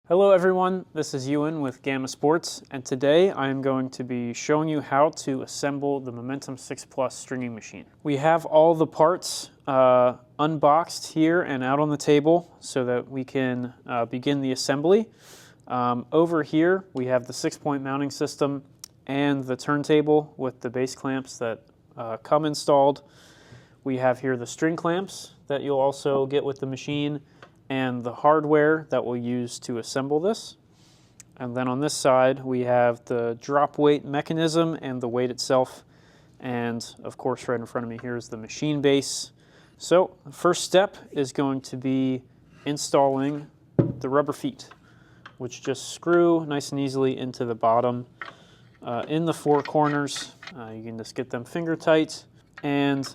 Hello everyone, this is Ewan with Gamma Sports, and today I am going to be showing you how to assemble the Momentum 6 Plus stringing machine. We have all the parts unboxed here and out on the table so that we can begin the assembly. Over here we have the 6-point mounting system and the turntable with the base clamps that come installed. We have here the string clamps that you'll also get with the machine, and the hardware that we'll use to assemble this. And then on this side we have the drop weight mechanism and the weight itself, and of course right in front of me here is the machine base. So the first step is going to be installing the rubber feet, which just screw nice and easily into the bottom in the four corners. You can just get them finger tight, and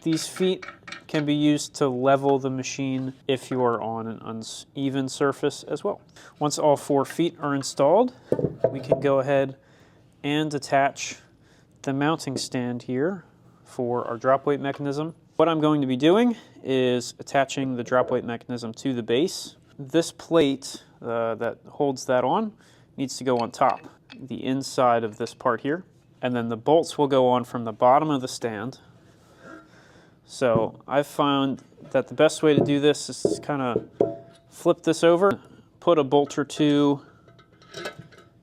these feet can be used to level the machine if you are on an uneven surface as well. Once all 4 feet are installed, we can go ahead and attach the mounting stand here for our drop weight mechanism. What I'm going to be doing is attaching the drop weight mechanism to the base. This plate that holds that on needs to go on top, the inside of this part here, and then the bolts will go on from the bottom of the stand. So I've found that the best way to do this is to kind of flip this over, put a bolt or two,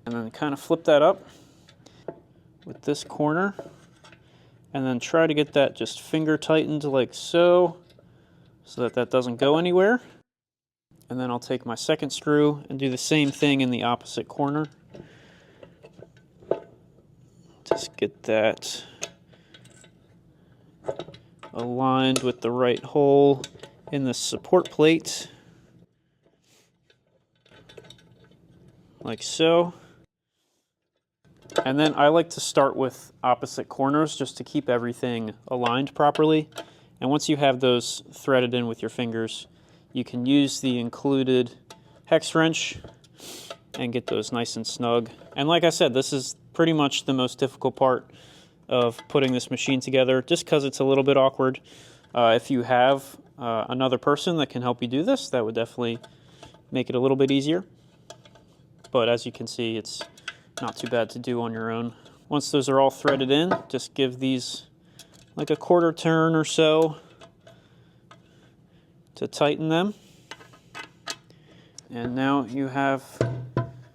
and then kind of flip that up with this corner, and then try to get that just finger tightened like so that that doesn't go anywhere. And then I'll take my second screw and do the same thing in the opposite corner. Just get that aligned with the right hole in the support plate, like so. And then I like to start with opposite corners just to keep everything aligned properly. And once you have those threaded in with your fingers, you can use the included hex wrench and get those nice and snug. And like I said, this is pretty much the most difficult part of putting this machine together, just because it's a little bit awkward. If you have another person that can help you do this, that would definitely make it a little bit easier. But as you can see, it's not too bad to do on your own. Once those are all threaded in, just give these like a quarter turn or so to tighten them. And now you have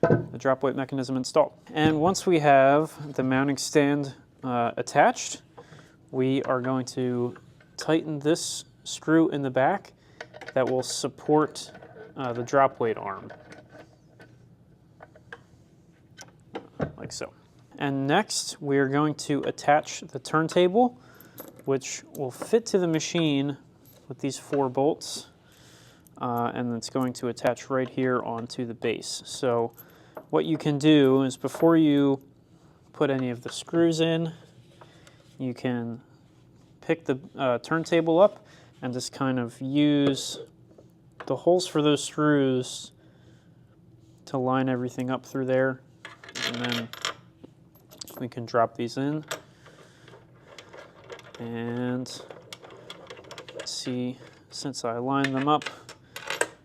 the drop weight mechanism installed. And once we have the mounting stand attached, we are going to tighten this screw in the back that will support the drop weight arm, like so. And next we are going to attach the turntable, which will fit to the machine with these 4 bolts, and it's going to attach right here onto the base. So what you can do is, before you put any of the screws in, you can pick the turntable up and just kind of use the holes for those screws to line everything up through there, and then we can drop these in and see, since I lined them up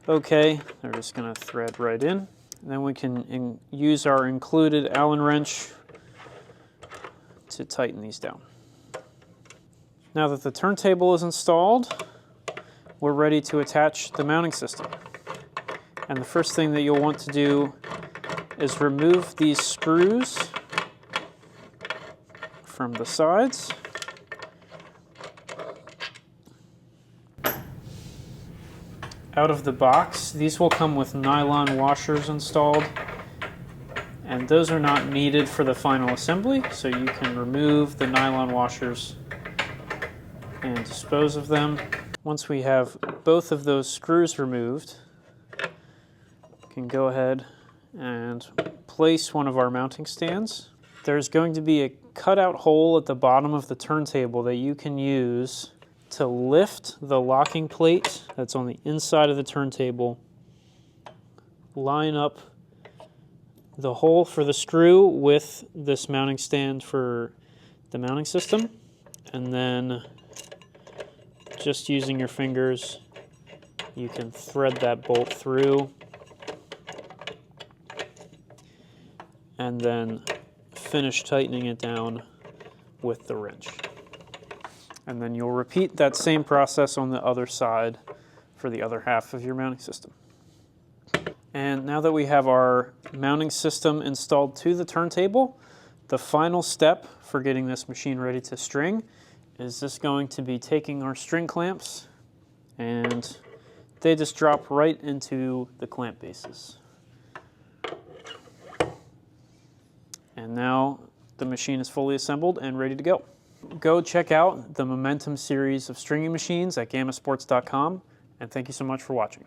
okay, they're just going to thread right in. And then we can use our included Allen wrench to tighten these down. Now that the turntable is installed, we're ready to attach the mounting system. And the first thing that you'll want to do is remove these screws from the sides. Out of the box, these will come with nylon washers installed, and those are not needed for the final assembly, so you can remove the nylon washers and dispose of them. Once we have both of those screws removed, we can go ahead and place one of our mounting stands. There's going to be a cutout hole at the bottom of the turntable that you can use to lift the locking plate that's on the inside of the turntable, line up the hole for the screw with this mounting stand for the mounting system, and then just using your fingers you can thread that bolt through and then finish tightening it down with the wrench. And then you'll repeat that same process on the other side for the other half of your mounting system. And now that we have our mounting system installed to the turntable, the final step for getting this machine ready to string is just going to be taking our string clamps, and they just drop right into the clamp bases. And now the machine is fully assembled and ready to go. Go check out the Momentum series of stringing machines at gammasports.com, and thank you so much for watching.